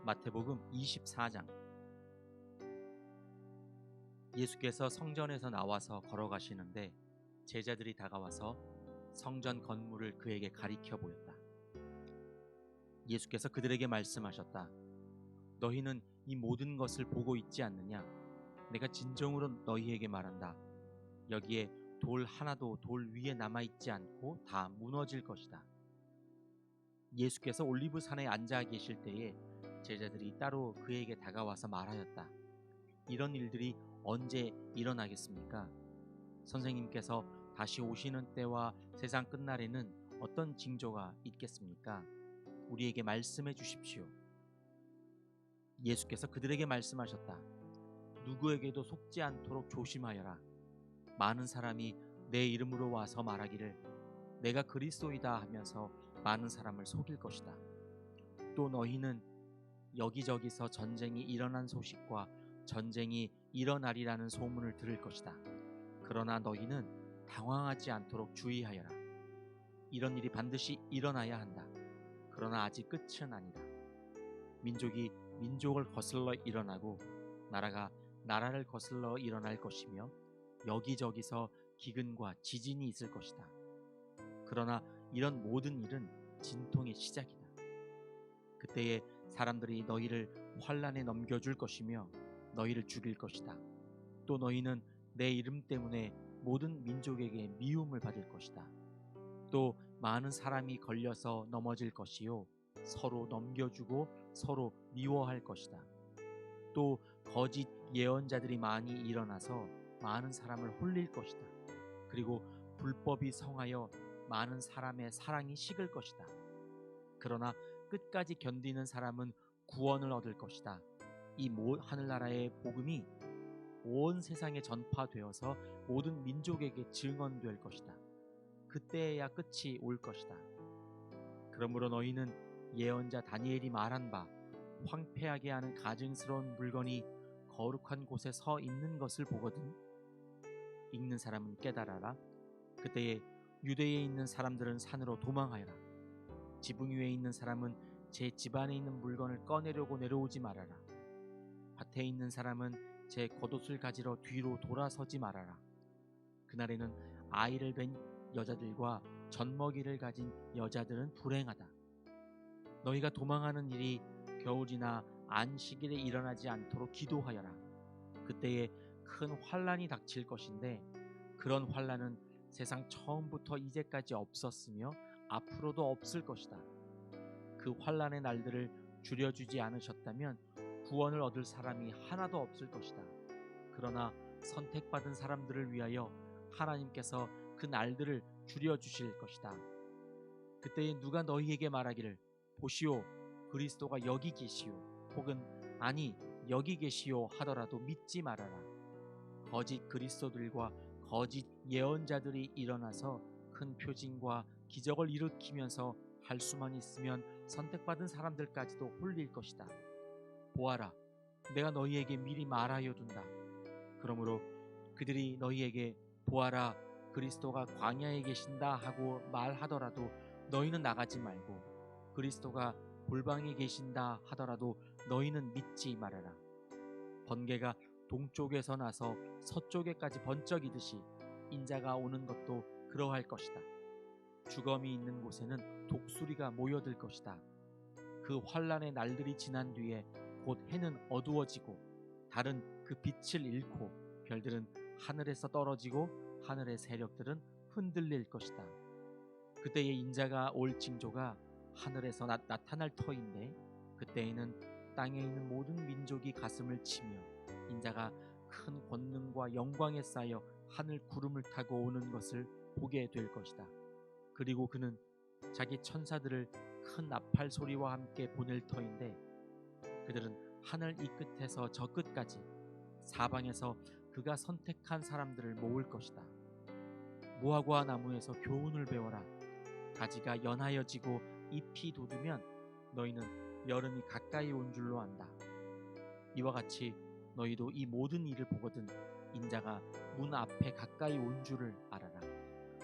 마태복음 24장. 예수께서 성전에서 나와서 걸어가시는데 제자들이 다가와서 성전 건물을 그에게 가리켜 보였다. 예수께서 그들에게 말씀하셨다. 너희는 이 모든 것을 보고 있지 않느냐? 내가 진정으로 너희에게 말한다. 여기에 돌 하나도 돌 위에 남아있지 않고 다 무너질 것이다. 예수께서 올리브산에 앉아 계실 때에 제자들이 따로 그에게 다가와서 말하였다. 이런 일들이 언제 일어나겠습니까? 선생님께서 다시 오시는 때와 세상 끝날에는 어떤 징조가 있겠습니까? 우리에게 말씀해 주십시오. 예수께서 그들에게 말씀하셨다. 누구에게도 속지 않도록 조심하여라. 많은 사람이 내 이름으로 와서 말하기를 내가 그리스도이다 하면서 많은 사람을 속일 것이다. 또 너희는 여기저기서 전쟁이 일어난 소식과 전쟁이 일어나리라는 소문을 들을 것이다. 그러나 너희는 당황하지 않도록 주의하여라. 이런 일이 반드시 일어나야 한다. 그러나 아직 끝은 아니다. 민족이 민족을 거슬러 일어나고 나라가 나라를 거슬러 일어날 것이며 여기저기서 기근과 지진이 있을 것이다. 그러나 이런 모든 일은 진통의 시작이다. 그때에 사람들이 너희를 환난에 넘겨줄 것이며 너희를 죽일 것이다. 또 너희는 내 이름 때문에 모든 민족에게 미움을 받을 것이다. 또 많은 사람이 걸려서 넘어질 것이요 서로 넘겨주고 서로 미워할 것이다. 또 거짓 예언자들이 많이 일어나서 많은 사람을 홀릴 것이다. 그리고 불법이 성하여 많은 사람의 사랑이 식을 것이다. 그러나 끝까지 견디는 사람은 구원을 얻을 것이다. 이 하늘나라의 복음이 온 세상에 전파되어서 모든 민족에게 증언될 것이다. 그때야 끝이 올 것이다. 그러므로 너희는 예언자 다니엘이 말한 바 황폐하게 하는 가증스러운 물건이 거룩한 곳에 서 있는 것을 보거든. 읽는 사람은 깨달아라. 그때에 유대에 있는 사람들은 산으로 도망하여라. 지붕 위에 있는 사람은 제 집안에 있는 물건을 꺼내려고 내려오지 말아라. 밭에 있는 사람은 제 겉옷을 가지러 뒤로 돌아서지 말아라. 그날에는 아이를 뵌 여자들과 젖먹이를 가진 여자들은 불행하다. 너희가 도망하는 일이 겨울이나 안식일에 일어나지 않도록 기도하여라. 그때에 큰 환난이 닥칠 것인데 그런 환난은 세상 처음부터 이제까지 없었으며 앞으로도 없을 것이다. 그 환난의 날들을 줄여주지 않으셨다면 구원을 얻을 사람이 하나도 없을 것이다. 그러나 선택받은 사람들을 위하여 하나님께서 그 날들을 줄여주실 것이다. 그때에 누가 너희에게 말하기를 보시오 그리스도가 여기 계시오 혹은 아니 여기 계시오 하더라도 믿지 말아라. 거짓 그리스도들과 거짓 예언자들이 일어나서 큰 표징과 기적을 일으키면서 할 수만 있으면 선택받은 사람들까지도 홀릴 것이다. 보아라, 내가 너희에게 미리 말하여 둔다. 그러므로 그들이 너희에게 보아라, 그리스도가 광야에 계신다 하고 말하더라도 너희는 나가지 말고 그리스도가 골방에 계신다 하더라도 너희는 믿지 말아라. 번개가 동쪽에서 나서 서쪽에까지 번쩍이듯이 인자가 오는 것도 그러할 것이다. 주검이 있는 곳에는 독수리가 모여들 것이다. 그 환난의 날들이 지난 뒤에 곧 해는 어두워지고 달은 그 빛을 잃고 별들은 하늘에서 떨어지고 하늘의 세력들은 흔들릴 것이다. 그때의 인자가 올 징조가 하늘에서 나타날 터인데 그때에는 땅에 있는 모든 민족이 가슴을 치며 인자가 큰 권능과 영광에 쌓여 하늘 구름을 타고 오는 것을 보게 될 것이다. 그리고 그는 자기 천사들을 큰 나팔 소리와 함께 보낼 터인데 그들은 하늘 이 끝에서 저 끝까지 사방에서 그가 선택한 사람들을 모을 것이다. 무화과 나무에서 교훈을 배워라. 가지가 연하여지고 잎이 돋으면 너희는 여름이 가까이 온 줄로 안다. 이와 같이 너희도 이 모든 일을 보거든 인자가 문 앞에 가까이 온 줄을 알아라.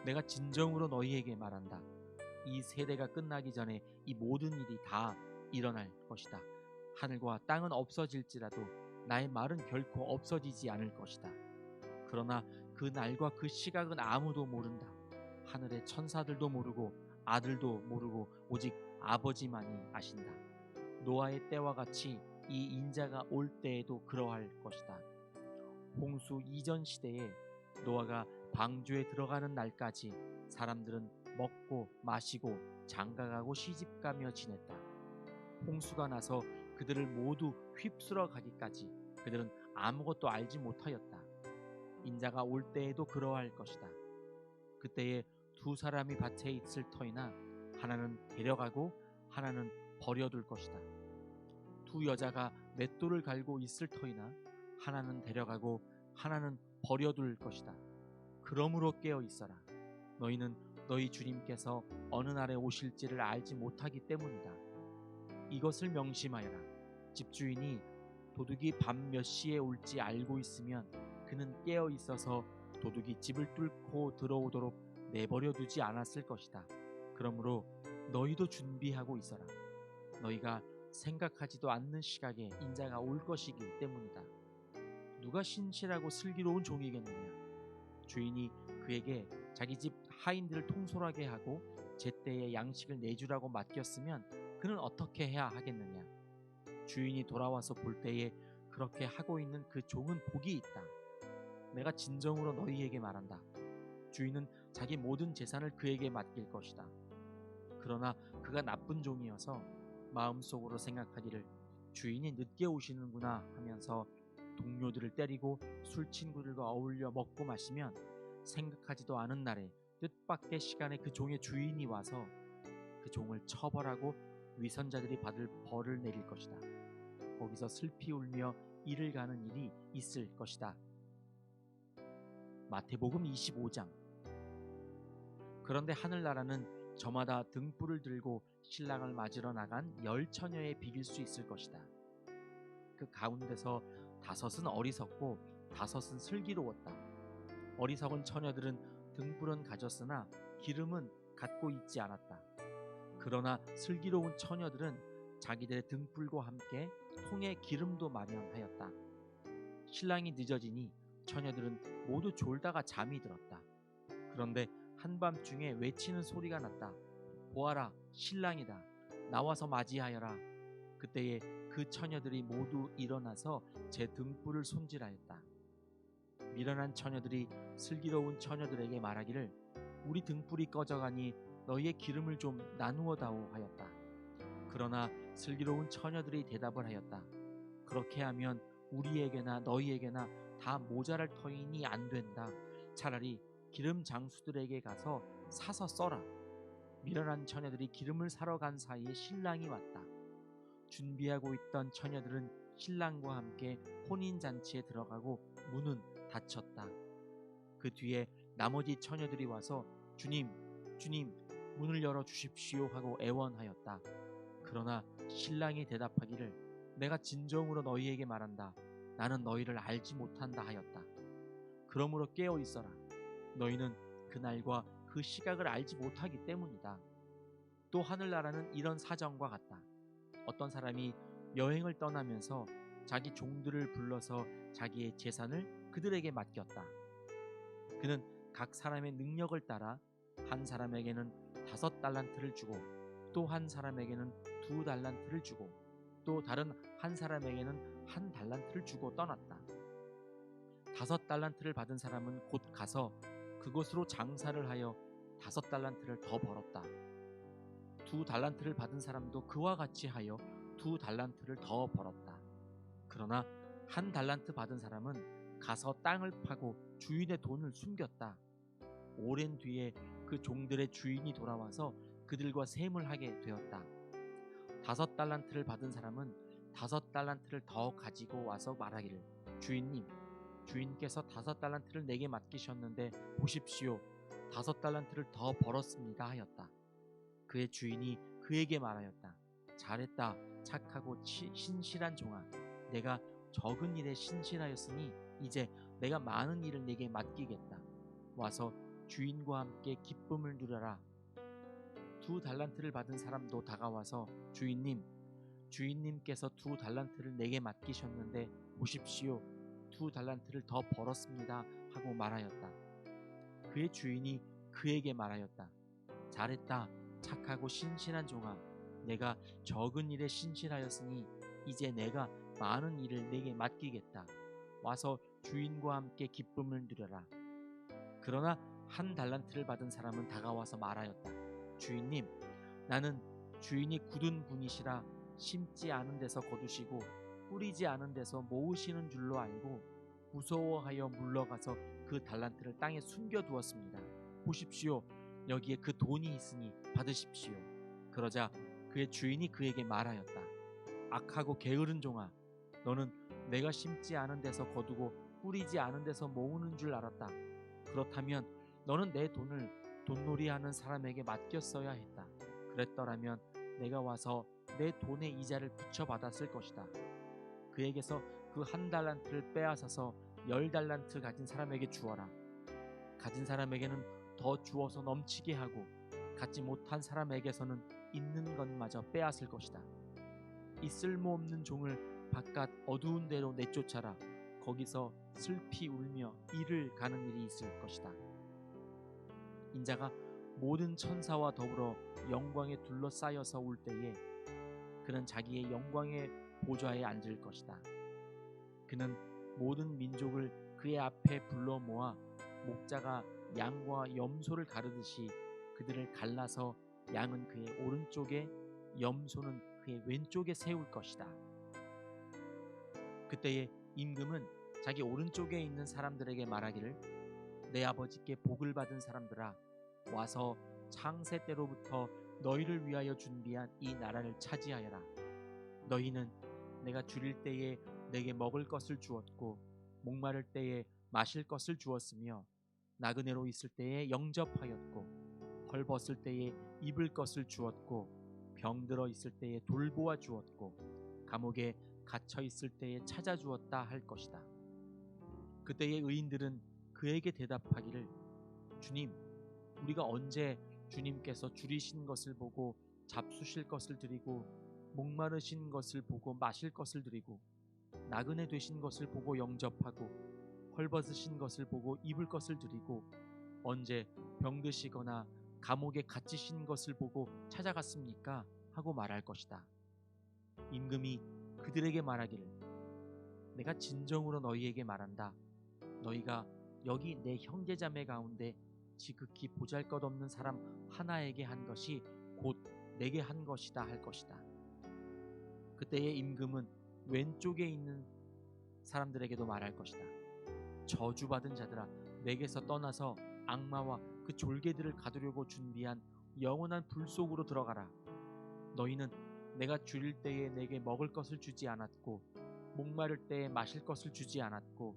내가 진정으로 너희에게 말한다. 이 세대가 끝나기 전에 이 모든 일이 다 일어날 것이다. 하늘과 땅은 없어질지라도 나의 말은 결코 없어지지 않을 것이다. 그러나 그 날과 그 시각은 아무도 모른다. 하늘의 천사들도 모르고 아들도 모르고 오직 아버지만이 아신다. 노아의 때와 같이 이 인자가 올 때에도 그러할 것이다. 홍수 이전 시대에 노아가 방주에 들어가는 날까지 사람들은 먹고 마시고 장가가고 시집가며 지냈다. 홍수가 나서 그들을 모두 휩쓸어 가기까지 그들은 아무것도 알지 못하였다. 인자가 올 때에도 그러할 것이다. 그때에 두 사람이 밭에 있을 터이나 하나는 데려가고 하나는 버려둘 것이다. 두 여자가 맷돌을 갈고 있을 터이나 하나는 데려가고 하나는 버려둘 것이다. 그러므로 깨어 있어라. 너희는 너희 주님께서 어느 날에 오실지를 알지 못하기 때문이다. 이것을 명심하여라. 집주인이 도둑이 밤 몇 시에 올지 알고 있으면 그는 깨어 있어서 도둑이 집을 뚫고 들어오도록 내버려 두지 않았을 것이다. 그러므로 너희도 준비하고 있어라. 너희가 생각하지도 않는 시각에 인자가 올 것이기 때문이다. 누가 신실하고 슬기로운 종이겠느냐? 주인이 그에게 자기 집 하인들을 통솔하게 하고 제때에 양식을 내주라고 맡겼으면 그는 어떻게 해야 하겠느냐? 주인이 돌아와서 볼 때에 그렇게 하고 있는 그 종은 복이 있다. 내가 진정으로 너희에게 말한다. 주인은 자기 모든 재산을 그에게 맡길 것이다. 그러나 그가 나쁜 종이어서 마음속으로 생각하기를 주인이 늦게 오시는구나 하면서 동료들을 때리고 술 친구들과 어울려 먹고 마시면 생각하지도 않은 날에 뜻밖의 시간에 그 종의 주인이 와서 그 종을 처벌하고 위선자들이 받을 벌을 내릴 것이다. 거기서 슬피 울며 이를 가는 일이 있을 것이다. 마태복음 25장. 그런데 하늘나라는 저마다 등불을 들고 신랑을 맞으러 나간 10처녀에 비길 수 있을 것이다. 그 가운데서 5은 어리석고 5은 슬기로웠다. 어리석은 처녀들은 등불은 가졌으나 기름은 갖고 있지 않았다. 그러나 슬기로운 처녀들은 자기들의 등불과 함께 통에 기름도 마련하였다. 신랑이 늦어지니 처녀들은 모두 졸다가 잠이 들었다. 그런데 한밤중에 외치는 소리가 났다. 보아라, 신랑이다. 나와서 맞이하여라. 그때에 그 처녀들이 모두 일어나서 제 등불을 손질하였다. 미련한 처녀들이 슬기로운 처녀들에게 말하기를 우리 등불이 꺼져가니 너희의 기름을 좀 나누어 다오 하였다. 그러나 슬기로운 처녀들이 대답을 하였다. 그렇게 하면 우리에게나 너희에게나 다 모자랄 터이니 안 된다. 차라리 기름 장수들에게 가서 사서 써라. 미련한 처녀들이 기름을 사러 간 사이에 신랑이 왔다. 준비하고 있던 처녀들은 신랑과 함께 혼인잔치에 들어가고 문은 닫혔다. 그 뒤에 나머지 처녀들이 와서 주님, 주님, 문을 열어 주십시오 하고 애원하였다. 그러나 신랑이 대답하기를 내가 진정으로 너희에게 말한다. 나는 너희를 알지 못한다 하였다. 그러므로 깨어 있어라. 너희는 그날과 그 시각을 알지 못하기 때문이다. 또 하늘나라는 이런 사정과 같다. 어떤 사람이 여행을 떠나면서 자기 종들을 불러서 자기의 재산을 그들에게 맡겼다. 그는 각 사람의 능력을 따라 한 사람에게는 5달란트를 주고 또 한 사람에게는 2달란트를 주고 또 다른 한 사람에게는 1달란트를 주고 떠났다. 5달란트를 받은 사람은 곧 가서 그곳으로 장사를 하여 5달란트를 더 벌었다. 2달란트를 받은 사람도 그와 같이 하여 2달란트를 더 벌었다. 그러나 1달란트 받은 사람은 가서 땅을 파고 주인의 돈을 숨겼다. 오랜 뒤에 그 종들의 주인이 돌아와서 그들과 셈을 하게 되었다. 5달란트를 받은 사람은 5달란트를 더 가지고 와서 말하기를 주인님, 주인께서 5달란트를 내게 맡기셨는데 보십시오, 5달란트를 더 벌었습니다 하였다. 그의 주인이 그에게 말하였다. 잘했다, 착하고 신실한 종아. 내가 적은 일에 신실하였으니 이제 내가 많은 일을 내게 맡기겠다. 와서 주인과 함께 기쁨을 누려라. 2달란트를 받은 사람도 다가와서 주인님, 주인님께서 2달란트를 내게 맡기셨는데 보십시오, 2달란트를 더 벌었습니다 하고 말하였다. 그의 주인이 그에게 말하였다. 잘했다, 착하고 신실한 종아. 내가 적은 일에 신실하였으니 이제 내가 많은 일을 내게 맡기겠다. 와서 주인과 함께 기쁨을 누려라. 그러나 1달란트를 받은 사람은 다가와서 말하였다. 주인님, 나는 주인이 굳은 분이시라 심지 않은 데서 거두시고 뿌리지 않은 데서 모으시는 줄로 알고 무서워하여 물러가서 그 달란트를 땅에 숨겨두었습니다. 보십시오, 여기에 그 돈이 있으니 받으십시오. 그러자 그의 주인이 그에게 말하였다. 악하고 게으른 종아, 너는 내가 심지 않은 데서 거두고 뿌리지 않은 데서 모으는 줄 알았다. 그렇다면 너는 내 돈을 돈놀이하는 사람에게 맡겼어야 했다. 그랬더라면 내가 와서 내 돈의 이자를 붙여받았을 것이다. 그에게서 그 1달란트를 빼앗아서 10달란트 가진 사람에게 주어라. 가진 사람에게는 더 주어서 넘치게 하고 갖지 못한 사람에게서는 있는 것마저 빼앗을 것이다. 이 쓸모없는 종을 바깥 어두운 데로 내쫓아라. 거기서 슬피 울며 이를 가는 일이 있을 것이다. 인자가 모든 천사와 더불어 영광에 둘러싸여서 올 때에 그는 자기의 영광의 보좌에 앉을 것이다. 그는 모든 민족을 그의 앞에 불러 모아 목자가 양과 염소를 가르듯이 그들을 갈라서 양은 그의 오른쪽에 염소는 그의 왼쪽에 세울 것이다. 그때에 임금은 자기 오른쪽에 있는 사람들에게 말하기를, 내 아버지께 복을 받은 사람들아, 와서 창세 때로부터 너희를 위하여 준비한 이 나라를 차지하여라. 너희는 내가 줄일 때에 내게 먹을 것을 주었고 목마를 때에 마실 것을 주었으며 나그네로 있을 때에 영접하였고 헐벗을 때에 입을 것을 주었고 병들어 있을 때에 돌보아 주었고 감옥에 갇혀 있을 때에 찾아주었다 할 것이다. 그때의 의인들은 그에게 대답하기를, 주님, 우리가 언제 주님께서 줄이신 것을 보고 잡수실 것을 드리고 목마르신 것을 보고 마실 것을 드리고 나그네 되신 것을 보고 영접하고 헐벗으신 것을 보고 입을 것을 드리고 언제 병드시거나 감옥에 갇히신 것을 보고 찾아갔습니까? 하고 말할 것이다. 임금이 그들에게 말하기를, 내가 진정으로 너희에게 말한다. 너희가 여기 내 형제자매 가운데 지극히 보잘것없는 사람 하나에게 한 것이 곧 내게 한 것이다 할 것이다. 그때의 임금은 왼쪽에 있는 사람들에게도 말할 것이다. 저주받은 자들아, 내게서 떠나서 악마와 그 졸개들을 가두려고 준비한 영원한 불 속으로 들어가라. 너희는 내가 줄일 때에 내게 먹을 것을 주지 않았고 목마를 때에 마실 것을 주지 않았고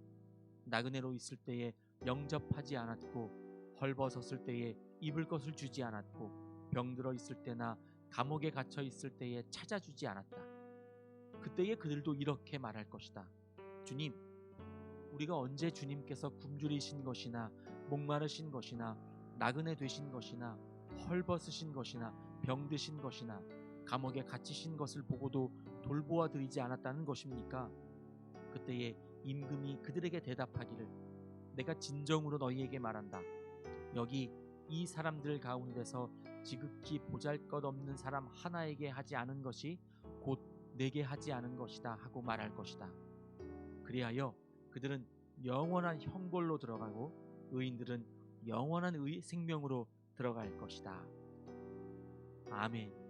나그네로 있을 때에 영접하지 않았고 헐벗었을 때에 입을 것을 주지 않았고 병들어 있을 때나 감옥에 갇혀 있을 때에 찾아주지 않았다. 그때에 그들도 이렇게 말할 것이다. 주님, 우리가 언제 주님께서 굶주리신 것이나 목마르신 것이나 나그네 되신 것이나 헐벗으신 것이나 병드신 것이나 감옥에 갇히신 것을 보고도 돌보아 드리지 않았다는 것입니까? 그때에 임금이 그들에게 대답하기를, 내가 진정으로 너희에게 말한다. 여기 이 사람들 가운데서 지극히 보잘것없는 사람 하나에게 하지 않은 것이 곧 내게 하지 않은 것이다 하고 말할 것이다. 그리하여 그들은 영원한 형벌로 들어가고 의인들은 영원한 생명으로 들어갈 것이다. 아멘.